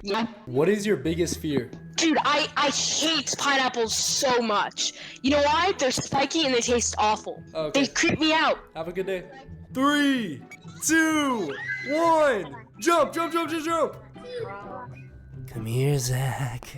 Yeah. What is your biggest fear? Dude, I hate pineapples so much. You know why? They're spiky and they taste awful. Okay. They creep me out. Have a good day. 3, 2, 1. Jump, jump, jump, jump, jump. Come here, Zach.